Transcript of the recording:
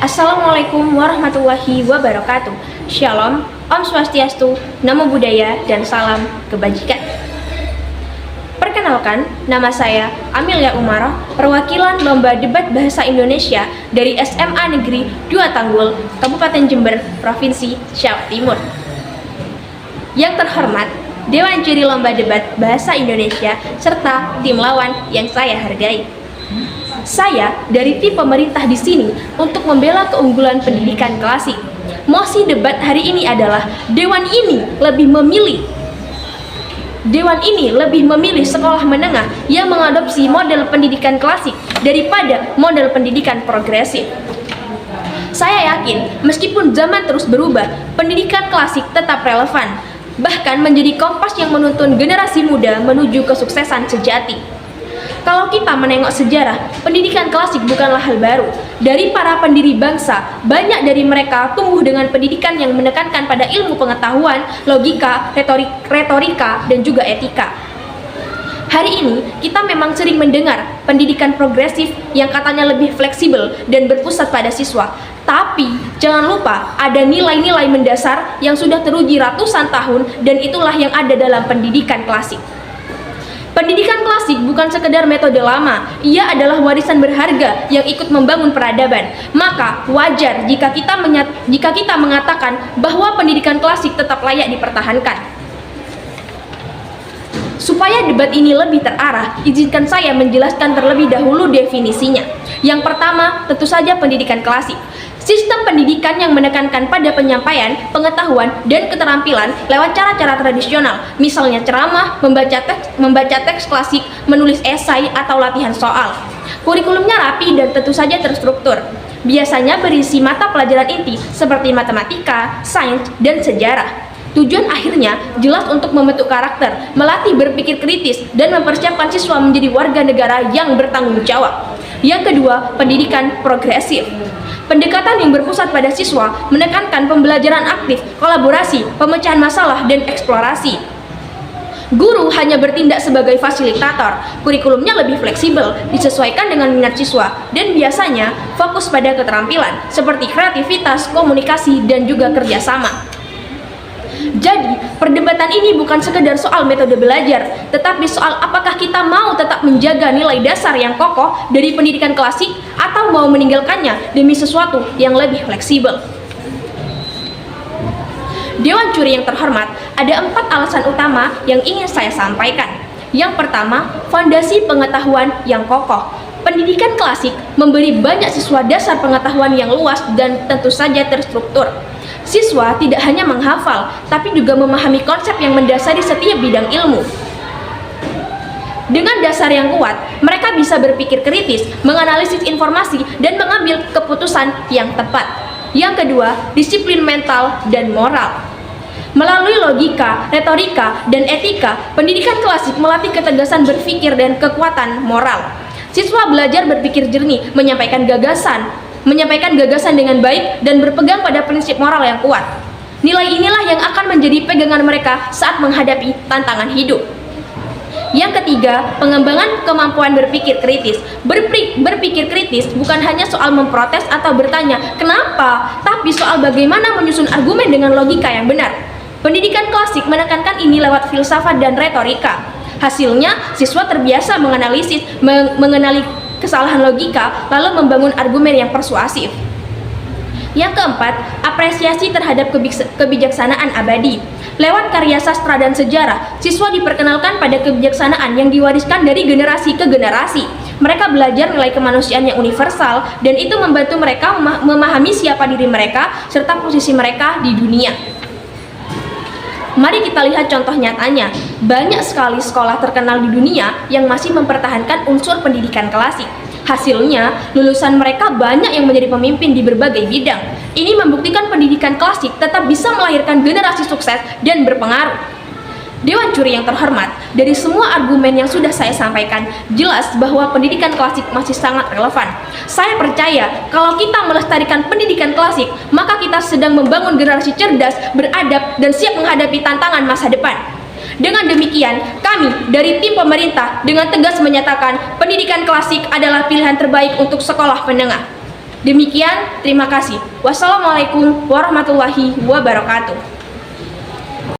Assalamualaikum warahmatullahi wabarakatuh. Shalom, Om Swastiastu, Namo Buddhaya, dan salam kebajikan. Perkenalkan, nama saya Amelia Umar, perwakilan Lomba Debat Bahasa Indonesia dari SMA Negeri 2 Tanggul, Kabupaten Jember, Provinsi Jawa Timur. Yang terhormat, Dewan Juri Lomba Debat Bahasa Indonesia, serta tim lawan yang saya hargai. Saya dari tim pemerintah di sini untuk membela keunggulan pendidikan klasik. Mosi debat hari ini adalah Dewan ini lebih memilih sekolah menengah yang mengadopsi model pendidikan klasik daripada model pendidikan progresif. Saya yakin meskipun zaman terus berubah, pendidikan klasik tetap relevan, bahkan menjadi kompas yang menuntun generasi muda menuju kesuksesan sejati. Kalau kita menengok sejarah, pendidikan klasik bukanlah hal baru. Dari para pendiri bangsa, banyak dari mereka tumbuh dengan pendidikan yang menekankan pada ilmu pengetahuan, logika, retorika, dan juga etika. Hari ini, kita memang sering mendengar pendidikan progresif yang katanya lebih fleksibel dan berpusat pada siswa. Tapi, jangan lupa ada nilai-nilai mendasar yang sudah teruji ratusan tahun dan itulah yang ada dalam pendidikan klasik. Pendidikan klasik bukan sekedar metode lama, ia adalah warisan berharga yang ikut membangun peradaban. Maka wajar jika kita mengatakan bahwa pendidikan klasik tetap layak dipertahankan. Supaya debat ini lebih terarah, izinkan saya menjelaskan terlebih dahulu definisinya. Yang pertama, tentu saja pendidikan klasik. Sistem pendidikan yang menekankan pada penyampaian, pengetahuan, dan keterampilan lewat cara-cara tradisional, misalnya ceramah, membaca teks klasik, menulis esai, atau latihan soal. Kurikulumnya rapi dan tentu saja terstruktur. Biasanya berisi mata pelajaran inti seperti matematika, sains, dan sejarah. Tujuan akhirnya jelas untuk membentuk karakter, melatih berpikir kritis, dan mempersiapkan siswa menjadi warga negara yang bertanggung jawab. Yang kedua, pendidikan progresif. Pendekatan yang berpusat pada siswa menekankan pembelajaran aktif, kolaborasi, pemecahan masalah, dan eksplorasi. Guru hanya bertindak sebagai fasilitator, kurikulumnya lebih fleksibel, disesuaikan dengan minat siswa, dan biasanya fokus pada keterampilan seperti kreativitas, komunikasi, dan juga kerjasama. Jadi, perdebatan ini bukan sekedar soal metode belajar, tetapi soal apakah kita mau tetap menjaga nilai dasar yang kokoh dari pendidikan klasik atau mau meninggalkannya demi sesuatu yang lebih fleksibel. Dewan Juri yang terhormat, ada 4 alasan utama yang ingin saya sampaikan. Yang pertama, fondasi pengetahuan yang kokoh. Pendidikan klasik memberi banyak siswa dasar pengetahuan yang luas dan tentu saja terstruktur. Siswa tidak hanya menghafal, tapi juga memahami konsep yang mendasari setiap bidang ilmu. Dengan dasar yang kuat, mereka bisa berpikir kritis, menganalisis informasi, dan mengambil keputusan yang tepat. Yang kedua, disiplin mental dan moral. Melalui logika, retorika, dan etika, pendidikan klasik melatih ketegasan berpikir dan kekuatan moral. Siswa belajar berpikir jernih, menyampaikan gagasan dengan baik, dan berpegang pada prinsip moral yang kuat. Nilai inilah yang akan menjadi pegangan mereka saat menghadapi tantangan hidup. Yang ketiga, pengembangan kemampuan berpikir kritis. Berpikir kritis bukan hanya soal memprotes atau bertanya kenapa, tapi soal bagaimana menyusun argumen dengan logika yang benar. Pendidikan klasik menekankan ini lewat filsafat dan retorika. Hasilnya, siswa terbiasa mengenali kesalahan logika, lalu membangun argumen yang persuasif. Yang keempat, apresiasi terhadap kebijaksanaan abadi. Lewat karya sastra dan sejarah, siswa diperkenalkan pada kebijaksanaan yang diwariskan dari generasi ke generasi. Mereka belajar nilai kemanusiaan yang universal, dan itu membantu mereka memahami siapa diri mereka serta posisi mereka di dunia. Mari kita lihat contoh nyatanya. Banyak sekali sekolah terkenal di dunia yang masih mempertahankan unsur pendidikan klasik. Hasilnya, lulusan mereka banyak yang menjadi pemimpin di berbagai bidang. Ini membuktikan pendidikan klasik tetap bisa melahirkan generasi sukses dan berpengaruh. Dewan Juri yang terhormat, dari semua argumen yang sudah saya sampaikan, jelas bahwa pendidikan klasik masih sangat relevan. Saya percaya kalau kita melestarikan pendidikan klasik, maka kita sedang membangun generasi cerdas, beradab, dan siap menghadapi tantangan masa depan. Dengan demikian, kami dari tim pemerintah dengan tegas menyatakan pendidikan klasik adalah pilihan terbaik untuk sekolah menengah. Demikian, terima kasih. Wassalamualaikum warahmatullahi wabarakatuh.